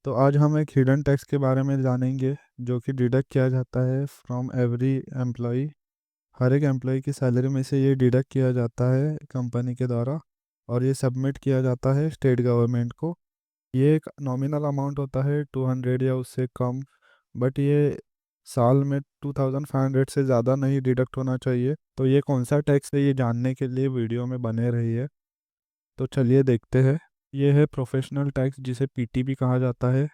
तो आज हम एक हिडन टैक्स के बारे में जानेंगे जो कि डिडक्ट किया जाता है फ्रॉम एवरी एम्प्लॉय। हर एक एम्प्लॉय की सैलरी में से ये डिडक्ट किया जाता है कंपनी के द्वारा और ये सबमिट किया जाता है स्टेट गवर्नमेंट को। ये एक नॉमिनल अमाउंट होता है 200 या उससे कम, बट ये साल में 2500 से ज़्यादा नहीं डिडक्ट होना चाहिए। तो ये कौन सा टैक्स है ये जानने के लिए वीडियो में बने रहिए। तो चलिए देखते हैं। ये है प्रोफेशनल टैक्स जिसे पीटी भी कहा जाता है।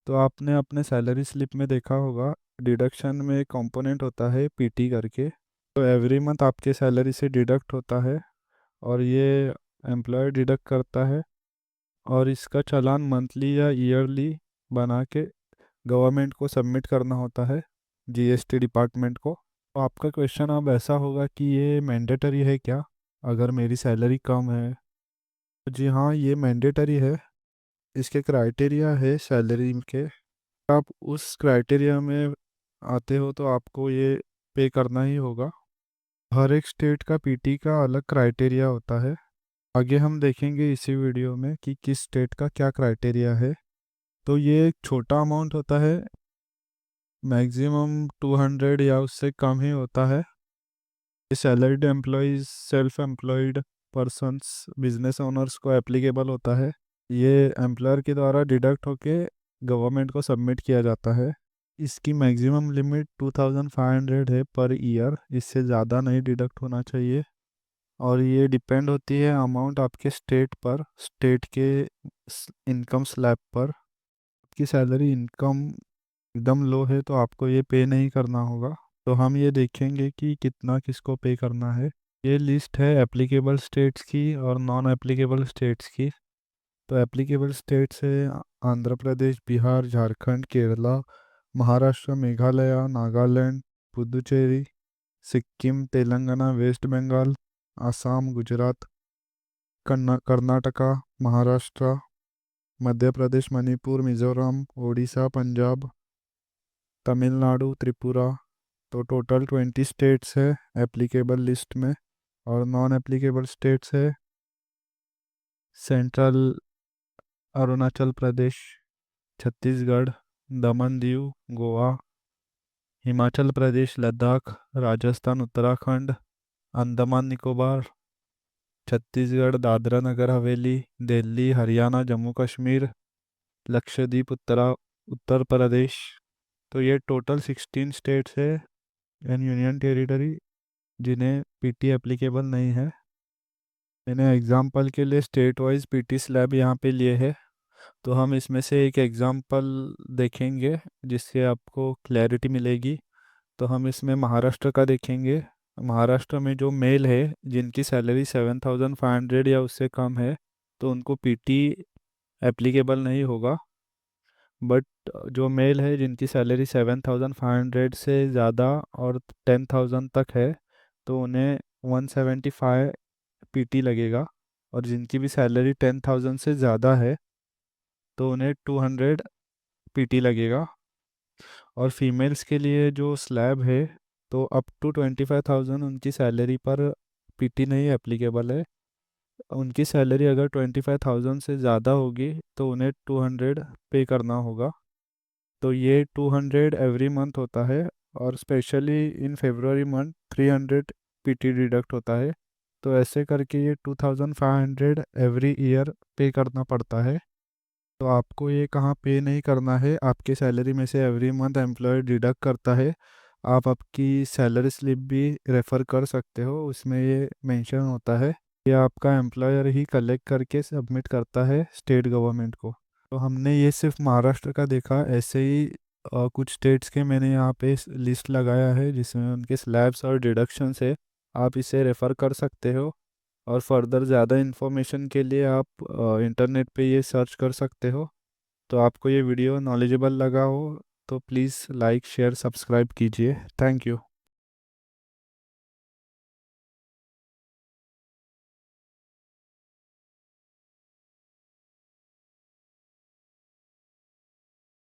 तो आपने अपने सैलरी स्लिप में देखा होगा डिडक्शन में एक कंपोनेंट होता है पीटी करके। तो एवरी मंथ आपके सैलरी से डिडक्ट होता है और ये एम्प्लॉयर डिडक्ट करता है और इसका चालान मंथली या ईयरली बना के गवर्नमेंट को सबमिट करना होता है, जीएसटी डिपार्टमेंट को। तो आपका क्वेश्चन अब ऐसा होगा कि ये मैंडेटरी है क्या अगर मेरी सैलरी कम है? तो जी हाँ, ये मैंडेटरी है। इसके क्राइटेरिया है सैलरी के। आप उस क्राइटेरिया में आते हो तो आपको ये पे करना ही होगा। हर एक स्टेट का पीटी का अलग क्राइटेरिया होता है। आगे हम देखेंगे इसी वीडियो में कि किस स्टेट का क्या क्राइटेरिया है। तो ये एक छोटा अमाउंट होता है, मैक्सिमम 200 या उससे कम ही होता है। ये salaried employees, self employed persons, business owners को एप्लीकेबल होता है। ये एम्प्लॉयर के द्वारा डिडक्ट होके गवर्नमेंट को सबमिट किया जाता है। इसकी मैक्सिमम लिमिट 2500 है पर ईयर, इससे ज़्यादा नहीं डिडक्ट होना चाहिए। और ये डिपेंड होती है अमाउंट आपके स्टेट पर, स्टेट के इनकम स्लैब पर। आपकी सैलरी इनकम एकदम लो है तो आपको ये पे नहीं करना होगा। तो हम ये देखेंगे कि कितना किसको पे करना है। ये लिस्ट है एप्लीकेबल स्टेट्स की और नॉन एप्लीकेबल स्टेट्स की। तो एप्लीकेबल स्टेट्स है आंध्र प्रदेश, बिहार, झारखंड, केरला, महाराष्ट्र, मेघालय, नागालैंड, पुदुचेरी, सिक्किम, तेलंगाना, वेस्ट बंगाल, असम, गुजरात, कर्नाटका, महाराष्ट्र, मध्य प्रदेश, मणिपुर, मिजोरम, उड़ीसा, पंजाब, तमिलनाडु, त्रिपुरा। तो टोटल 20 स्टेट्स है एप्लीकेबल लिस्ट में। और नॉन एप्लीकेबल स्टेट्स है सेंट्रल अरुणाचल प्रदेश, छत्तीसगढ़, दमन दीव, गोवा, हिमाचल प्रदेश, लद्दाख, राजस्थान, उत्तराखंड, अंडमान निकोबार, छत्तीसगढ़, दादरा नगर हवेली, दिल्ली, हरियाणा, जम्मू कश्मीर, लक्षद्वीप, उत्तर प्रदेश। तो ये टोटल 16 स्टेट्स है एंड यूनियन टेरिटरी जिन्हें पीटी एप्लीकेबल नहीं है। मैंने एग्जाम्पल के लिए स्टेट वाइज पीटी स्लैब यहाँ पे लिए है। तो हम इसमें से एक एग्जाम्पल देखेंगे जिससे आपको क्लैरिटी मिलेगी। तो हम इसमें महाराष्ट्र का देखेंगे। महाराष्ट्र में जो मेल है जिनकी सैलरी 7500 या उससे कम है तो उनको पीटी एप्लीकेबल नहीं होगा। बट जो मेल है जिनकी सैलरी 7500 से ज़्यादा और 10,000 तक है तो उन्हें 175 पीटी लगेगा। और जिनकी भी सैलरी 10,000 से ज़्यादा है तो उन्हें 200 पीटी लगेगा। और फीमेल्स के लिए जो स्लैब है तो अप टू 25,000 उनकी सैलरी पर पीटी नहीं एप्लीकेबल है। उनकी सैलरी अगर 25,000 से ज़्यादा होगी तो उन्हें 200 पे करना होगा। तो ये 200 एवरी मंथ होता है और specially in February month 300 PT deduct होता है। तो ऐसे करके ये 2500 एवरी ईयर पे करना पड़ता है। तो आपको ये कहाँ पे नहीं करना है, आपके सैलरी में से एवरी मंथ एम्प्लॉयर डिडक्ट करता है। आप आपकी सैलरी स्लिप भी रेफ़र कर सकते हो, उसमें ये मेंशन होता है। ये आपका एम्प्लॉयर ही कलेक्ट करके सबमिट करता है स्टेट गवर्नमेंट को। तो हमने ये सिर्फ महाराष्ट्र का देखा, ऐसे ही कुछ स्टेट्स के मैंने यहाँ पे लिस्ट लगाया है जिसमें उनके स्लैब्स और डिडक्शंस है। आप इसे रेफ़र कर सकते हो। और फर्दर ज़्यादा इन्फॉर्मेशन के लिए आप इंटरनेट पे ये सर्च कर सकते हो। तो आपको ये वीडियो नॉलेजेबल लगा हो तो प्लीज़ लाइक शेयर सब्सक्राइब कीजिए। Thank you.